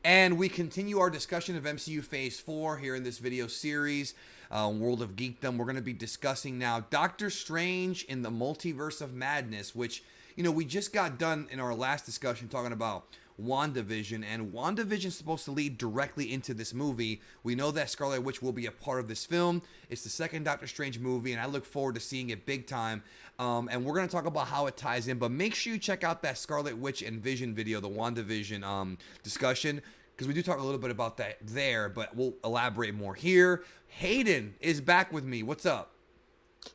And we continue our discussion of MCU Phase 4 here in this video series, World of Geekdom. We're going to be discussing now Doctor Strange in the Multiverse of Madness, which, we just got done in our last discussion talking about WandaVision, and WandaVision is supposed to lead directly into this movie. We know that Scarlet Witch will be a part of this film. It's the second Doctor Strange movie, and I look forward to seeing it big time. And we're going to talk about how it ties in, but make sure you check out that Scarlet Witch and Vision video, the WandaVision discussion, because we do talk a little bit about that there, but we'll elaborate more here. Hayden is back with me. What's up?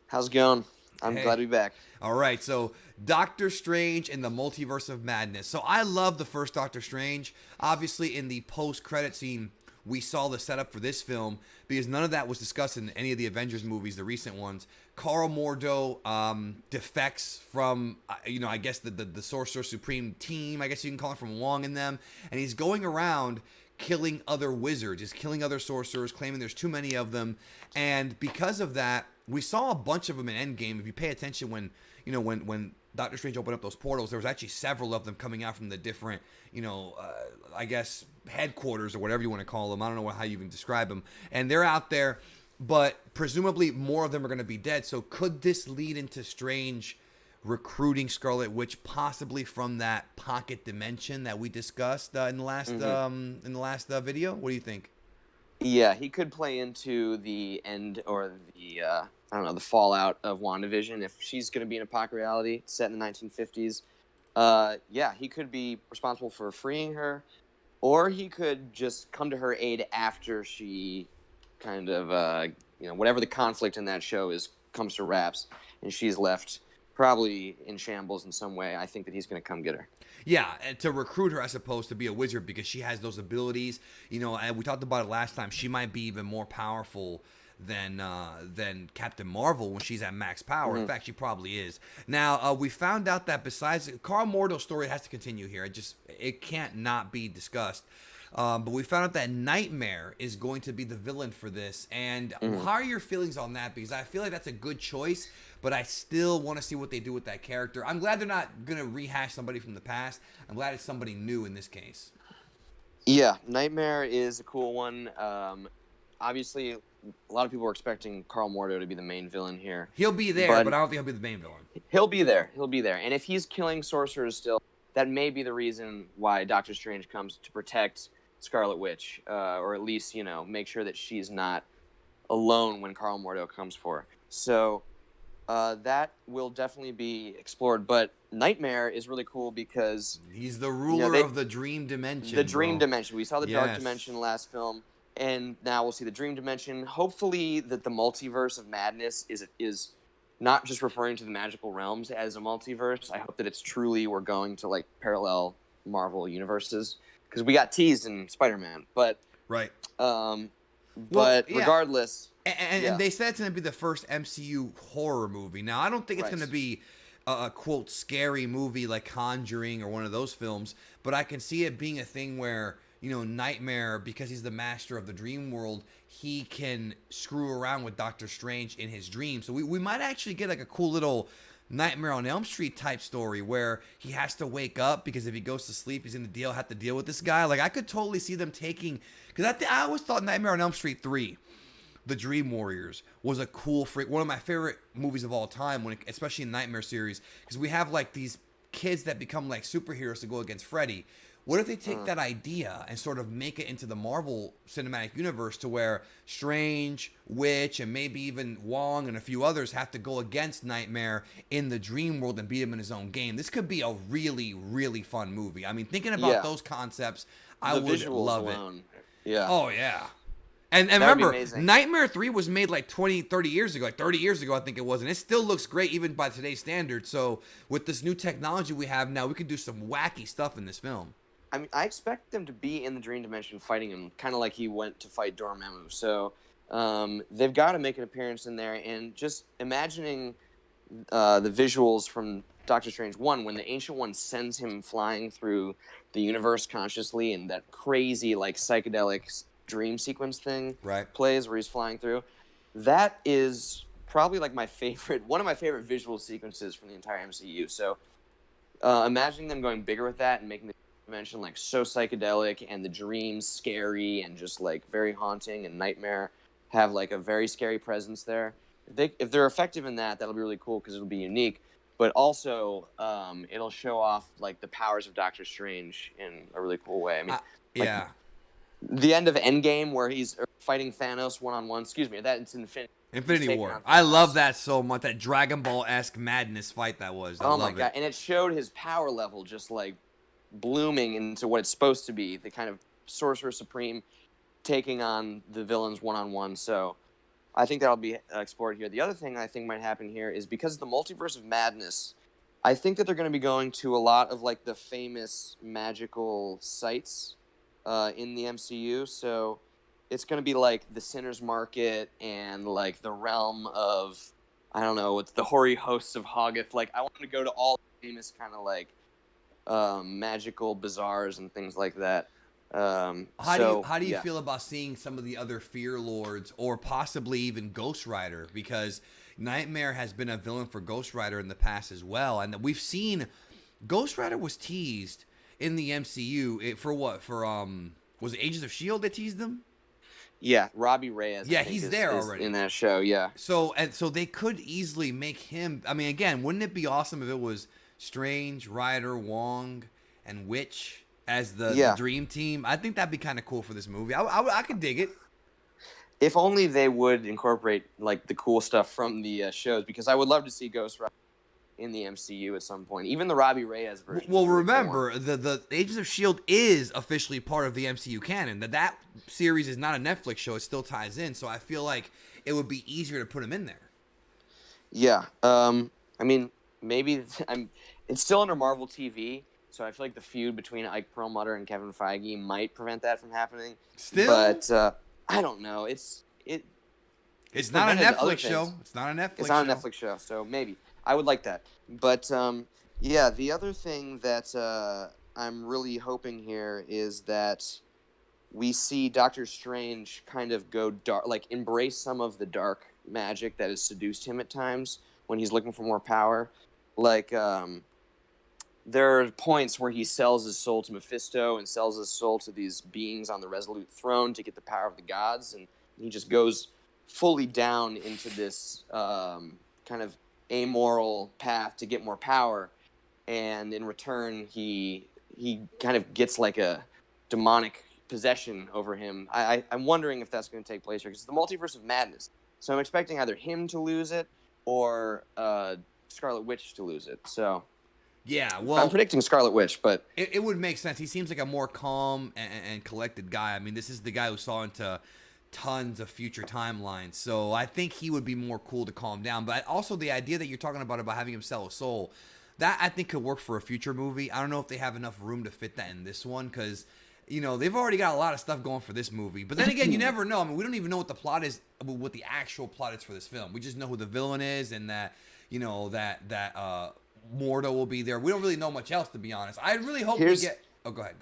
How's it going? I'm Hey. glad to be back. All right, so Doctor Strange in the Multiverse of Madness. So I love the first Doctor Strange. Obviously, in the post-credit scene, we saw the setup for this film because none of that was discussed in any of the Avengers movies, the recent ones. Carl Mordo defects from, I guess the Sorcerer Supreme team, I guess you can call it, from Wong and them, and he's going around killing other wizards, just killing other sorcerers, claiming there's too many of them, and because of that, we saw a bunch of them in Endgame. If you pay attention, when Doctor Strange opened up those portals, there was actually several of them coming out from the different, I guess, headquarters or whatever you want to call them. I don't know how you even describe them. And they're out there, but presumably more of them are going to be dead. So could this lead into Strange recruiting Scarlet Witch, possibly from that pocket dimension that we discussed in the last video? What do you think? Yeah, he could play into the end or the fallout of WandaVision if she's going to be in a pocket reality set in the 1950s. Yeah, he could be responsible for freeing her, or he could just come to her aid after she kind of, whatever the conflict in that show is comes to wraps, and she's left probably in shambles in some way. I think that he's going to come get her. Yeah, and to recruit her, I suppose, to be a wizard because she has those abilities. And we talked about it last time. She might be even more powerful than Captain Marvel when she's at max power. Mm-hmm. In fact, she probably is. Now, we found out that besides Carl Mordo's story has to continue here. It can't not be discussed. But we found out that Nightmare is going to be the villain for this. And how are your feelings on that? Because I feel like that's a good choice, but I still want to see what they do with that character. I'm glad they're not going to rehash somebody from the past. I'm glad it's somebody new in this case. Yeah, Nightmare is a cool one. Obviously, a lot of people were expecting Carl Mordo to be the main villain here. He'll be there, but I don't think he'll be the main villain. He'll be there. And if he's killing sorcerers still, that may be the reason why Doctor Strange comes to protect Scarlet Witch, or at least, make sure that she's not alone when Carl Mordo comes for her. So that will definitely be explored. But Nightmare is really cool because he's the ruler of the Dream Dimension. The Dream Dimension. We saw the Dark Dimension last film, and now we'll see the Dream Dimension. Hopefully that the Multiverse of Madness is not just referring to the magical realms as a multiverse. I hope that it's truly we're going to parallel Marvel universes. Because we got teased in Spider-Man, but right. Regardless, and they said it's going to be the first MCU horror movie. Now, I don't think it's going to be a quote scary movie like Conjuring or one of those films, but I can see it being a thing where Nightmare, because he's the master of the dream world, he can screw around with Doctor Strange in his dreams. So we might actually get a cool little Nightmare on Elm Street type story where he has to wake up because if he goes to sleep, he's going to have to deal with this guy. I could totally see them taking, because I always thought Nightmare on Elm Street 3, The Dream Warriors, was a cool one of my favorite movies of all time, especially in the Nightmare series, because we have these kids that become superheroes to go against Freddy. What if they take that idea and sort of make it into the Marvel Cinematic Universe to where Strange, Witch, and maybe even Wong and a few others have to go against Nightmare in the dream world and beat him in his own game? This could be a really, really fun movie. I mean, thinking about those concepts, I would love it. Yeah. Oh, yeah. And remember, Nightmare 3 was made 30 years ago. 30 years ago, I think it was. And it still looks great even by today's standards. So with this new technology we have now, we could do some wacky stuff in this film. I mean, I expect them to be in the Dream Dimension fighting him, kind of like he went to fight Dormammu. So they've got to make an appearance in there. And just imagining the visuals from Doctor Strange 1, when the Ancient One sends him flying through the universe consciously, and that crazy, psychedelic dream sequence thing plays where he's flying through. That is probably one of my favorite visual sequences from the entire MCU. So imagining them going bigger with that and making the dimension, like so psychedelic, and the dreams scary and just like very haunting, and nightmare have like a very scary presence there. If they're effective in that, that'll be really cool because it'll be unique. But also, it'll show off like the powers of Doctor Strange in a really cool way. I mean, like yeah. the end of Endgame where he's fighting Thanos one-on-one. Excuse me, that's Infinity. He's Infinity taking War. on I love Thanos. that so much. That Dragon Ball-esque madness fight that was. I Oh my love god! it. And it showed his power level just like blooming into what it's supposed to be, the kind of Sorcerer Supreme taking on the villains one-on-one. So I think that'll be explored here. The other thing I think might happen here is because of the Multiverse of Madness, I think that they're going to be going to a lot of like the famous magical sites in the MCU. So it's going to be like the Sinner's Market and like the realm of, I don't know, it's the hoary hosts of Hoggoth. Like I want to go to all the famous kind of like magical bazaars and things like that. How do you Yeah. feel about seeing some of the other Fear Lords or possibly even Ghost Rider? Because Nightmare has been a villain for Ghost Rider in the past as well, and we've seen Ghost Rider was teased in the MCU for what? For was it Agents of Shield that teased them? Yeah, Robbie Reyes. Yeah, I think, he's is, there is already. in that show. Yeah. So they could easily make him. I mean, again, wouldn't it be awesome if it was Strange, Rider, Wong, and Witch as the dream team? I think that'd be kind of cool for this movie. I could dig it. If only they would incorporate like the cool stuff from the shows, because I would love to see Ghost Rider in the MCU at some point. Even the Robbie Reyes version. Well, remember the Agents of Shield is officially part of the MCU canon. That series is not a Netflix show; it still ties in. So I feel like it would be easier to put him in there. Yeah. I mean, maybe it's still under Marvel TV, so I feel like the feud between Ike Perlmutter and Kevin Feige might prevent that from happening. Still, but I don't know. It's not a Netflix show. It's not a Netflix show, so maybe I would like that. But yeah, the other thing that I'm really hoping here is that we see Doctor Strange kind of go dark, like embrace some of the dark magic that has seduced him at times when he's looking for more power. Like there are points where he sells his soul to Mephisto and sells his soul to these beings on the Resolute Throne to get the power of the gods, and he just goes fully down into this kind of amoral path to get more power, and in return he kind of gets like a demonic possession over him. I'm wondering if that's going to take place here, because it's the Multiverse of Madness, so I'm expecting either him to lose it or Scarlet Witch to lose it. So yeah, well, I'm predicting Scarlet Witch, but it would make sense. He seems like a more calm and collected guy. I mean, this is the guy who saw into tons of future timelines, so I think he would be more cool to calm down. But also the idea that you're talking about having him sell a soul, that I think could work for a future movie. I don't know if they have enough room to fit that in this one, because they've already got a lot of stuff going for this movie. But then again, you never know. I mean, we don't even know what the plot is, what the actual plot is for this film. We just know who the villain is, and that that Mordo will be there. We don't really know much else, to be honest. I really hope we get. Oh, go ahead.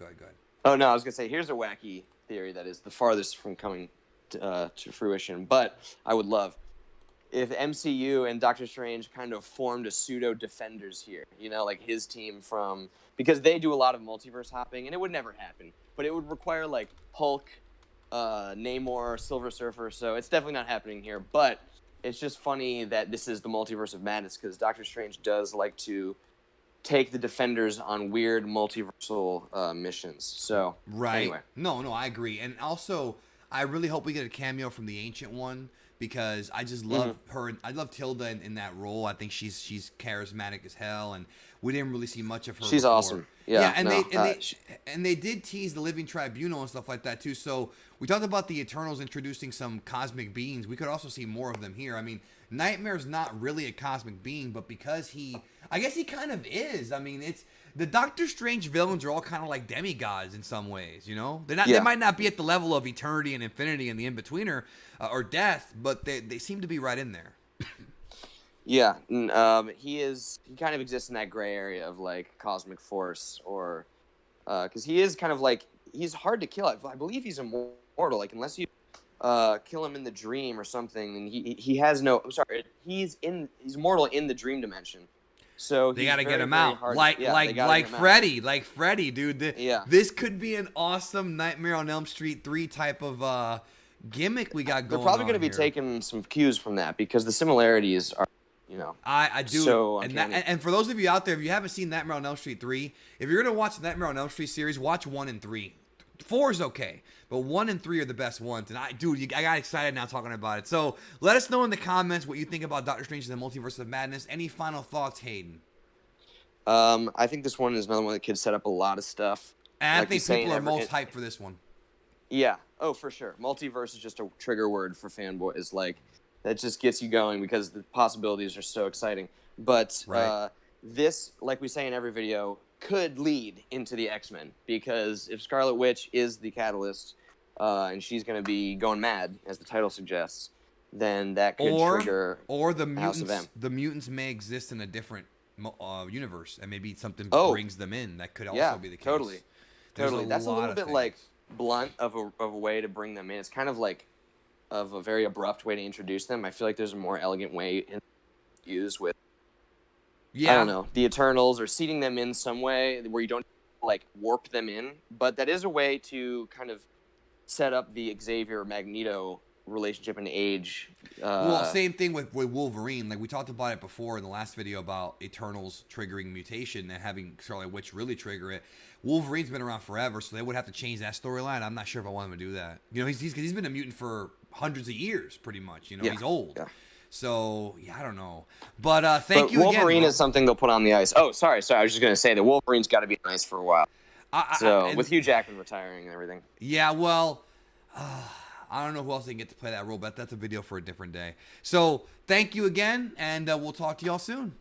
Oh no, I was gonna say, here's a wacky theory that is the farthest from coming to fruition, but I would love if MCU and Doctor Strange kind of formed a pseudo Defenders here. Like his team because they do a lot of multiverse hopping, and it would never happen, but it would require like Hulk, Namor, Silver Surfer. So it's definitely not happening here, but it's just funny that this is the Multiverse of Madness, because Doctor Strange does like to take the Defenders on weird multiversal missions. So right. Anyway. No, I agree. And also, I really hope we get a cameo from the Ancient One, because I just love her. I love Tilda in that role. I think she's charismatic as hell, and we didn't really see much of her. She's before. Awesome. Yeah. And they did tease the Living Tribunal and stuff like that too. So we talked about the Eternals introducing some cosmic beings. We could also see more of them here. I mean, Nightmare's not really a cosmic being, but because I guess he kind of is. I mean, it's the Doctor Strange villains are all kind of like demigods in some ways. They're not. Yeah. They might not be at the level of eternity and infinity and the in-betweener or death, but they seem to be right in there. Yeah, he kind of exists in that gray area of like cosmic force, or because he is kind of like, he's hard to kill. I believe he's immortal. Like unless you kill him in the dream or something, and he has no. I'm sorry, he's immortal in the dream dimension. So They he's got to get very, him very out, hard. like Yeah, they like gotta like get him out. Freddy, dude. Yeah. This could be an awesome Nightmare on Elm Street 3 type of gimmick we got They're going probably on going to be here. taking some cues from that because the similarities are, I do. so and uncanny. and for those of you out there, if you haven't seen Nightmare on Elm Street 3, if you're gonna watch the Nightmare on Elm Street series, watch 1 and 3. 4 is okay, but 1 and 3 are the best ones. And I got excited now talking about it. So let us know in the comments what you think about Doctor Strange and the Multiverse of Madness. Any final thoughts, Hayden? I think this one is another one that could set up a lot of stuff. And Like I you think say, people are most hyped for this one. Yeah. Oh, for sure. Multiverse is just a trigger word for fanboys. Like, that just gets you going because the possibilities are so exciting. But Right. this, like we say in every video, could lead into the X-Men because if Scarlet Witch is the catalyst and she's going to be going mad, as the title suggests, then that could trigger the House of mutants. M. The mutants may exist in a different universe, and maybe something Oh. brings them in. That could also Yeah, be the case. totally. There's Totally. That's a lot little of bit things. like blunt of a way to bring them in. It's kind of like of a very abrupt way to introduce them. I feel like there's a more elegant way to use with I don't know, the Eternals or seating them in some way where you don't like warp them in, but that is a way to kind of set up the Xavier Magneto relationship and age. Well, same thing with Wolverine. Like we talked about it before in the last video about Eternals triggering mutation and having Scarlet Witch really trigger it. Wolverine's been around forever, so they would have to change that storyline. I'm not sure if I want them to do that. You know, he's been a mutant for hundreds of years, pretty much. You know, he's old. Yeah. So yeah, I don't know. But thank you Wolverine again. Wolverine is something they'll put on the ice. Oh, sorry. I was just gonna say that Wolverine's got to be on ice for a while. With Hugh Jackman retiring and everything. Yeah, well, I don't know who else they can get to play that role, but that's a video for a different day. So thank you again, and we'll talk to y'all soon.